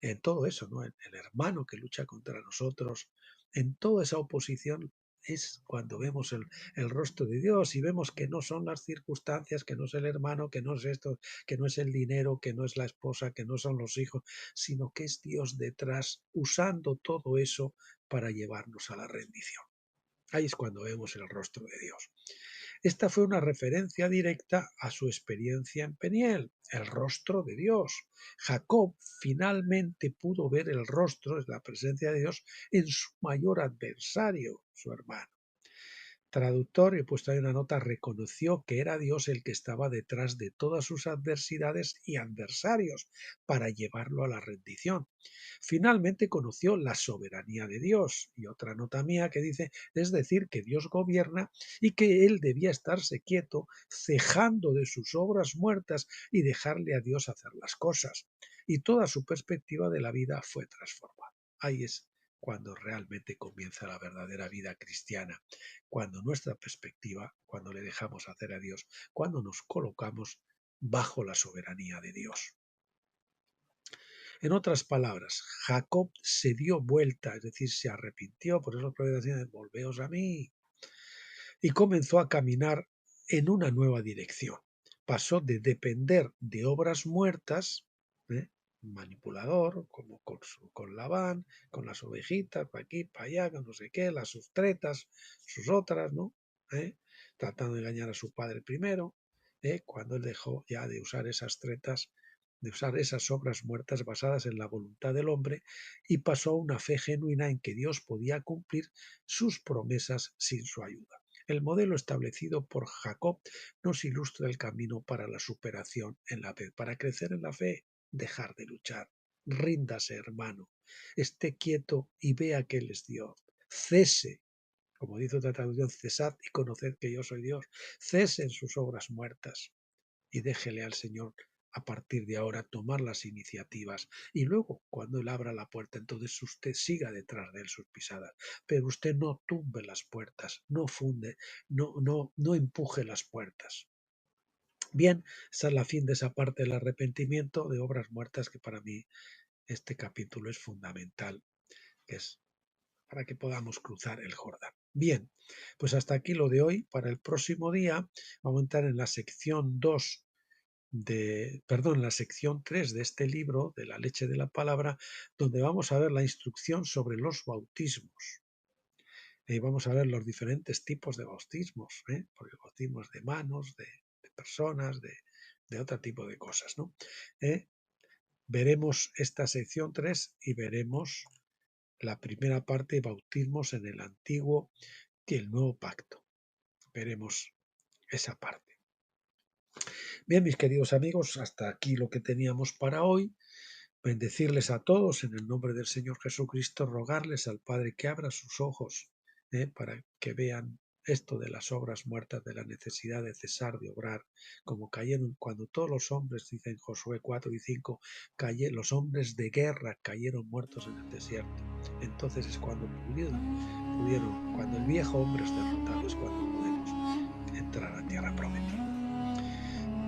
en todo eso, ¿no? En el hermano que lucha contra nosotros, en toda esa oposición es cuando vemos el rostro de Dios y vemos que no son las circunstancias, que no es el hermano, que no es esto, que no es el dinero, que no es la esposa, que no son los hijos, sino que es Dios detrás usando todo eso para llevarnos a la rendición. Ahí es cuando vemos el rostro de Dios. Esta fue una referencia directa a su experiencia en Peniel, el rostro de Dios. Jacob finalmente pudo ver el rostro, es la presencia de Dios, en su mayor adversario, su hermano. Traductor, he puesto ahí una nota, reconoció que era Dios el que estaba detrás de todas sus adversidades y adversarios para llevarlo a la rendición. Finalmente conoció la soberanía de Dios. Y otra nota mía que dice, es decir, que Dios gobierna y que él debía estarse quieto, cejando de sus obras muertas y dejarle a Dios hacer las cosas. Y toda su perspectiva de la vida fue transformada. Ahí es cuando realmente comienza la verdadera vida cristiana, cuando nuestra perspectiva, cuando le dejamos hacer a Dios, cuando nos colocamos bajo la soberanía de Dios. En otras palabras, Jacob se dio vuelta, es decir, se arrepintió, por eso los profetas dicen, volveos a mí, y comenzó a caminar en una nueva dirección. Pasó de depender de obras muertas, manipulador, como con Labán, con las ovejitas, para aquí, para allá, con no sé qué, las sus tretas, sus otras, ¿no? Tratando de engañar a su padre primero, cuando él dejó ya de usar esas tretas, de usar esas obras muertas basadas en la voluntad del hombre, y pasó a una fe genuina en que Dios podía cumplir sus promesas sin su ayuda. El modelo establecido por Jacob nos ilustra el camino para la superación en la fe. Para crecer en la fe, dejar de luchar. Ríndase, hermano. Esté quieto y vea que Él es Dios. Cese, como dice otra traducción, cesad y conoced que yo soy Dios. Cese en sus obras muertas y déjele al Señor a partir de ahora tomar las iniciativas y luego cuando Él abra la puerta, entonces usted siga detrás de Él sus pisadas, pero usted no tumbe las puertas, no funde, no empuje las puertas. Bien, esa es la fin de esa parte del arrepentimiento de obras muertas que para mí este capítulo es fundamental, que es para que podamos cruzar el Jordán. Bien, pues hasta aquí lo de hoy. Para el próximo día vamos a entrar en la sección 2 la sección 3 de este libro, de la leche de la palabra, donde vamos a ver la instrucción sobre los bautismos. Y vamos a ver los diferentes tipos de bautismos, porque bautismos de manos, de personas, de otro tipo de cosas, ¿no? Veremos esta sección 3 y veremos la primera parte, bautismos en el Antiguo y el Nuevo Pacto. Veremos esa parte. Bien, mis queridos amigos, hasta aquí lo que teníamos para hoy. Bendecirles a todos en el nombre del Señor Jesucristo, rogarles al Padre que abra sus ojos para que vean esto de las obras muertas, de la necesidad de cesar de obrar, como cayeron cuando todos los hombres, dicen Josué 4 y 5, los hombres de guerra cayeron muertos en el desierto. Entonces es cuando pudieron, cuando el viejo hombre es derrotado, es cuando podemos entrar a tierra prometida.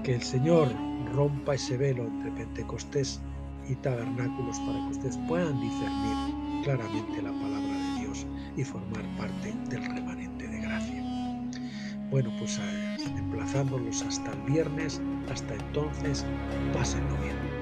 Que el Señor rompa ese velo entre Pentecostés y tabernáculos para que ustedes puedan discernir claramente la palabra de Dios y formar parte del remanente de gracia. Bueno, pues emplazándolos hasta el viernes, hasta entonces, pásenlo bien.